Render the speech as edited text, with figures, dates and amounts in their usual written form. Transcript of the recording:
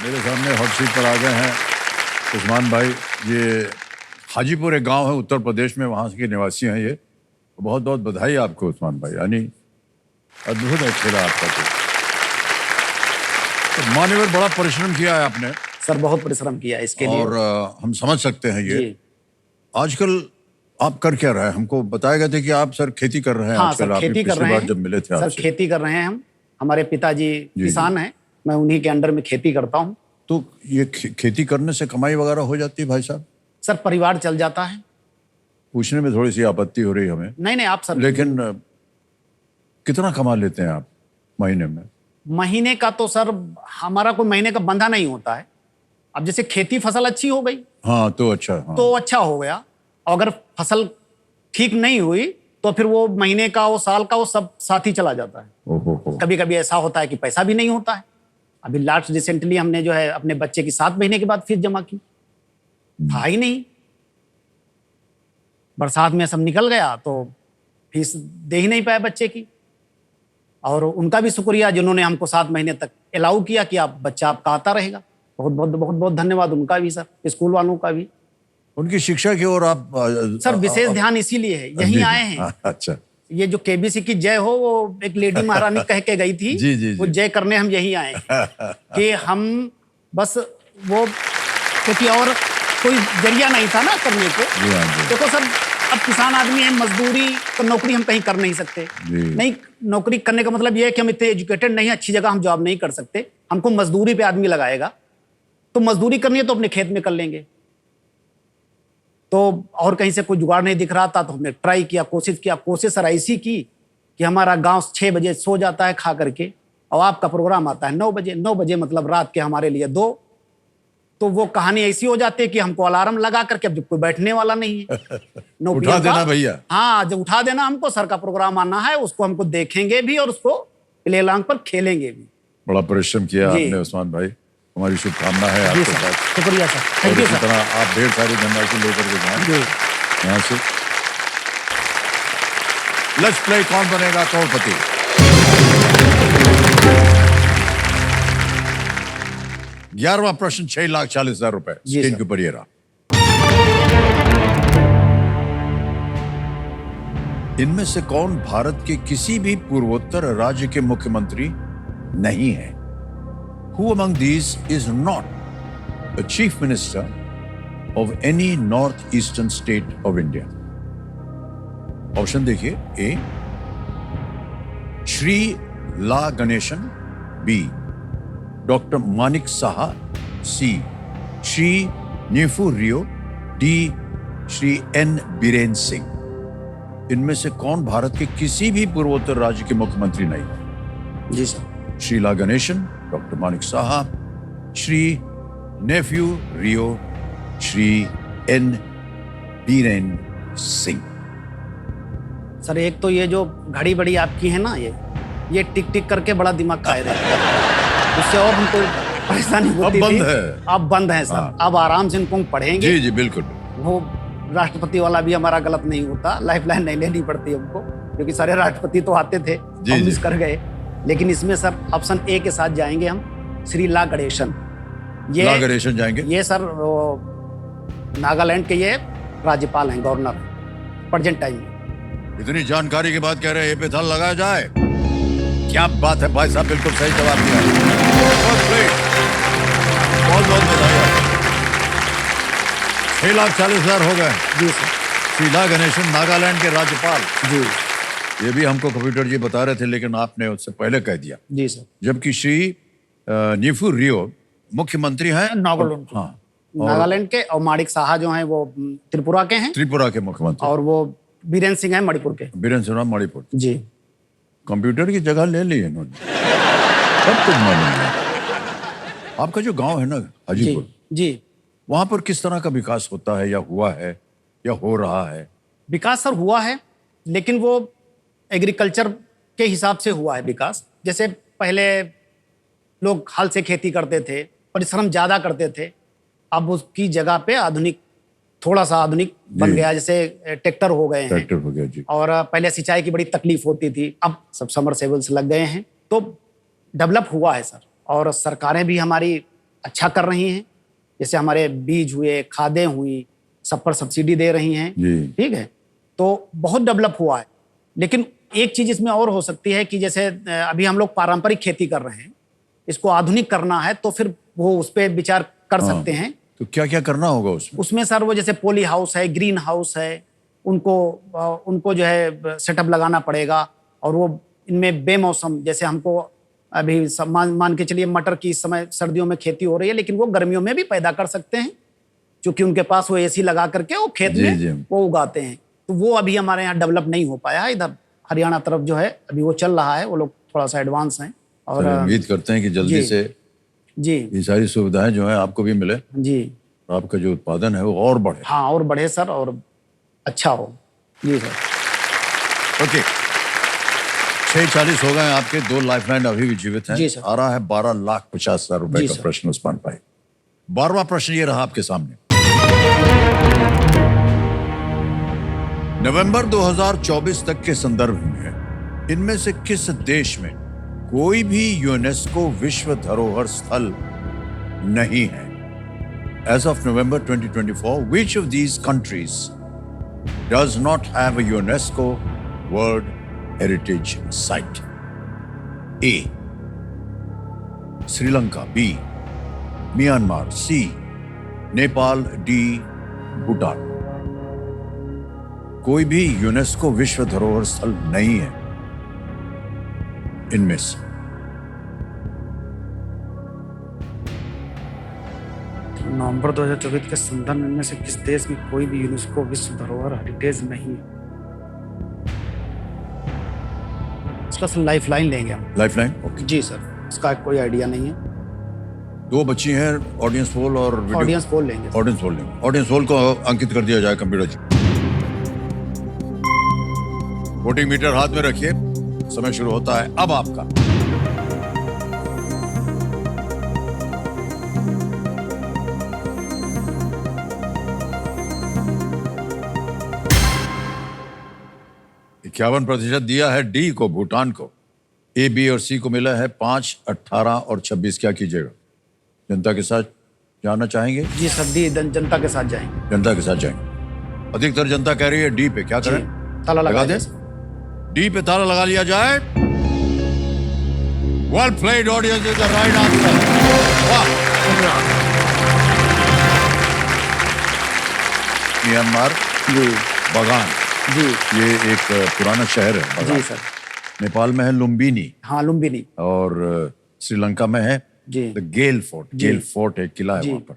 मेरे सामने hot seat पर आ गए हैं उस्मान भाई। ये हाजीपुर एक गांव है उत्तर प्रदेश में, वहाँ के निवासी हैं ये। बहुत बहुत बधाई आपको उस्मान भाई, यानी अद्भुत है खेला आपका। तो मान्यवर बड़ा परिश्रम किया है आपने सर, बहुत परिश्रम किया इसके लिए। और हम समझ सकते हैं ये। आजकल आप कर क्या रहे हैं? हमको बताया गया था कि आप सर खेती कर रहे हैं। हाँ आजकल सर, आपने खेती कर पिछली रहे बार हैं जब मिले थे सर, आपसे। खेती कर रहे हैं हम। हमारे पिताजी किसान हैं, मैं उन्हीं के अंडर में खेती करता हूँ। तो ये खेती करने से कमाई वगैरह हो जाती है भाई साहब? सर, परिवार चल जाता है। पूछने में थोड़ी सी आपत्ति हो रही है हमें। नहीं आप सर, लेकिन कितना कमा लेते हैं आप महीने में? महीने का तो सर हमारा कोई महीने का बंधा नहीं होता है। अब जैसे खेती फसल अच्छी हो गई हाँ तो अच्छा, हाँ। तो अच्छा हो गया। अगर फसल ठीक नहीं हुई तो फिर वो महीने का, वो साल का, वो सब साथ ही चला जाता है। कभी कभी ऐसा होता है कि पैसा भी नहीं होता है। अभी लास्ट रिसेंटली हमने जो है अपने बच्चे की 7 महीने के बाद फीस जमा की, था ही नहीं। बरसात में सब निकल गया तो फीस दे ही नहीं पाए बच्चे की। और उनका भी शुक्रिया जिन्होंने हमको 7 महीने तक अलाउ किया कि आप बच्चा आपका आता रहेगा। बहुत बहुत बहुत बहुत धन्यवाद उनका भी सर, स्कूल वालों का भी। उनकी शिक्षा की ओर आप सर विशेष ध्यान इसीलिए है, यहीं आए हैं। अच्छा, ये जो केबीसी की जय हो, वो एक लेडी महारानी कह के गई थी। जी। वो जय करने हम यहीं आए कि हम बस वो, क्योंकि और कोई जरिया नहीं था ना करने को। देखो सर, अब किसान आदमी है, मजदूरी तो नौकरी हम कहीं कर नहीं सकते। नहीं, नौकरी करने का मतलब ये है कि हम इतने एजुकेटेड नहीं, अच्छी जगह हम जॉब नहीं कर सकते। हमको मजदूरी पे आदमी लगाएगा, तो मजदूरी करनी है तो अपने खेत में कर लेंगे। तो और कहीं से कोई जुगाड़ नहीं दिख रहा था तो हमने ट्राई किया, कोशिश किया। कोशिश सर ऐसी की कि हमारा गांव 6 बजे सो जाता है खा करके, और आपका प्रोग्राम आता है 9 बजे। 9 बजे मतलब रात के हमारे लिए 2। तो वो कहानी ऐसी हो जाती है कि हमको अलार्म लगा करके, अब जब कोई बैठने वाला नहीं है उठा देना भैया। हाँ, जब उठा देना हमको, सर का प्रोग्राम आना है, उसको हमको देखेंगे भी और उसको प्ले लॉन्ग पर खेलेंगे भी। बड़ा परिश्रम किया आपने उस्मान भाई, हमारी शुभकामना है आपके साथ। शुक्रिया सर, थैंक यू सर। आप ढेर सारी धनराशि लेकर के जाएं यहाँ से। लेट्स प्ले कौन बनेगा करोड़पति। ग्यारहवां प्रश्न 6,40,000 रुपए स्क्रीन के ऊपर ये रहा। इनमें से कौन भारत के किसी भी पूर्वोत्तर राज्य के मुख्यमंत्री नहीं है? Who among these is not a chief minister of any northeastern state of India? Option देखिए। ए श्री ला गणेशन, बी डॉक्टर मानिक साहा, सी श्री नीफू रियो, डी श्री एन बीरेन सिंह। इनमें से कौन भारत के किसी भी पूर्वोत्तर राज्य के मुख्यमंत्री नहीं? जी सर। श्री ला गणेशन, डॉक्टर मानिक साहा, श्री नेफ्यू रियो, श्री एन बीरेन सिंह। सर एक तो ये जो घड़ी बड़ी आपकी है ना, ये टिक टिक करके बड़ा दिमाग खाए रहे हैं। उससे और हमको परेशानी होती थी। अब बंद है। अब बंद है सर। हाँ। अब आराम से इनको पढ़ेंगे। जी बिल्कुल। वो राष्ट्रपति वाला भी हमारा गलत नहीं होता, लाइफ लाइन नहीं लेनी पड़ती हमको, क्योंकि सारे राष्ट्रपति तो आते थे, हम मिस कर गए। लेकिन इसमें सर ऑप्शन ए के साथ जाएंगे हम, श्री ला गणेशन। ये ला गणेशन जाएंगे। ये सर नागालैंड के ये राज्यपाल हैं, गवर्नर प्रेजेंट टाइम में। इतनी जानकारी के बाद कह रहे हैं पे था लगाया जाए। क्या बात है भाई साहब, बिल्कुल सही जवाब दिया। बहुत बहुत बधाई। 6,40,000 हो गए। जी सर। श्री ला गणेशन नागालैंड के राज्यपाल। जी, ये भी हमको कंप्यूटर जी बता रहे थे, लेकिन आपने उससे पहले कह दिया। जी सर। जबकि श्री नीफू रियो मुख्यमंत्री हैं नागालैंड। हाँ, नागालैंड के, और माणिक साहा जो हैं वो त्रिपुरा के हैं। त्रिपुरा के मुख्यमंत्री। और वो बीरेन सिंह हैं मणिपुर के। बीरेन सिंह मणिपुर। जी। कंप्यूटर की जगह ले ली इन्होंने। सब कुछ मालूम है। आपका जो गांव है ना हाजीपुर, जी, वहां पर किस तरह का विकास होता है, या हुआ है, या हो रहा है? विकास सर हुआ है, लेकिन वो एग्रीकल्चर के हिसाब से हुआ है विकास। जैसे पहले लोग हल से खेती करते थे, परिश्रम ज्यादा करते थे। अब उसकी जगह पे आधुनिक, थोड़ा सा आधुनिक बन गया। जैसे ट्रैक्टर हो गए हैं। ट्रैक्टर हो गया जी। और पहले सिंचाई की बड़ी तकलीफ होती थी, अब सब समरसेबल्स लग गए हैं, तो डेवलप हुआ है सर। और सरकारें भी हमारी अच्छा कर रही हैं। जैसे हमारे बीज हुए, खादें हुई, सब पर सब्सिडी दे रही हैं। जी। ठीक है, तो बहुत डेवलप हुआ है। लेकिन एक चीज इसमें और हो सकती है कि जैसे अभी हम लोग पारंपरिक खेती कर रहे हैं, इसको आधुनिक करना है तो फिर वो उस पर विचार कर सकते हैं। तो क्या क्या करना होगा उसमें? उसमें सर वो जैसे पॉली हाउस है, ग्रीन हाउस है, उनको जो है सेटअप लगाना पड़ेगा। और वो इनमें बेमौसम, जैसे हमको अभी मान के चलिए मटर की इस समय सर्दियों में खेती हो रही है, लेकिन वो गर्मियों में भी पैदा कर सकते हैं, क्योंकि उनके पास वो एसी लगा करके वो खेत जी, में जी। वो उगाते हैं। तो वो अभी हमारे यहाँ डेवलप नहीं हो पाया है। इधर हरियाणा तरफ जो है अभी वो चल रहा है, वो लोग थोड़ा सा एडवांस हैं। और चलिए, उम्मीद करते हैं कि जल्दी जी। से जी ये सारी सुविधाएं जो है आपको भी मिले, जी और आपका जो उत्पादन है वो और बढ़े। हाँ, और बढ़े सर, और अच्छा हो। जी सर। ओके, 6:40 हो गए हैं आपके। 2 लाइफलाइन अभी भी जीवित हैं। जी सर। आ रहा है 12,50,000 रुपए जी का सर। प्रश्न उस्मान भाई। 12वां प्रश्न ये रहा आपके सामने। नवंबर 2024 तक के संदर्भ में इनमें से किस देश में कोई भी यूनेस्को विश्व धरोहर स्थल नहीं है? As of November 2024, which of these countries does not have a UNESCO World Heritage Site? A. Sri Lanka. B. Myanmar. C. Nepal. D. Bhutan. कोई भी यूनेस्को विश्व धरोहर स्थल नहीं है इनमें से। नवंबर 2024 के संदर्भ में से किस देश में कोई भी यूनेस्को विश्व धरोहर हेरिटेज नहीं है? इसका सर लाइफ लाइन लेंगे हम। लाइफलाइन? ओके। जी सर, इसका कोई आइडिया नहीं है। 2 बच्ची हैं, ऑडियंस पोल और वीडियो। ऑडियंस पोल लेंगे। ऑडियंस पोल लेंगे। ऑडियंस पोल को अंकित कर दिया जाए कंप्यूटर जी। वोटिंग मीटर हाथ में रखिए, समय शुरू होता है अब आपका। इक्यावन % दिया है डी को, भूटान को। ए, बी और सी को मिला है 5, 18 और 26। क्या कीजिएगा? जनता के साथ जाना चाहेंगे? जी सर, दी जनता के साथ जाएंगे। जनता के साथ जाएंगे। अधिकतर जनता कह रही है डी पे। क्या जी, करें? ताला लगा दें? दें। डी पे ताला लगा लिया जाए। Well played audience, is the right answer. वाह! म्यांमार जी बगान, जी ये एक पुराना शहर है बगान। जी सर। नेपाल में है लुम्बिनी, हाँ, लुम्बिनी। और श्रीलंका में है जी द गेल फोर्ट। जी। गेल फोर्ट एक किला है जी। वहां पर।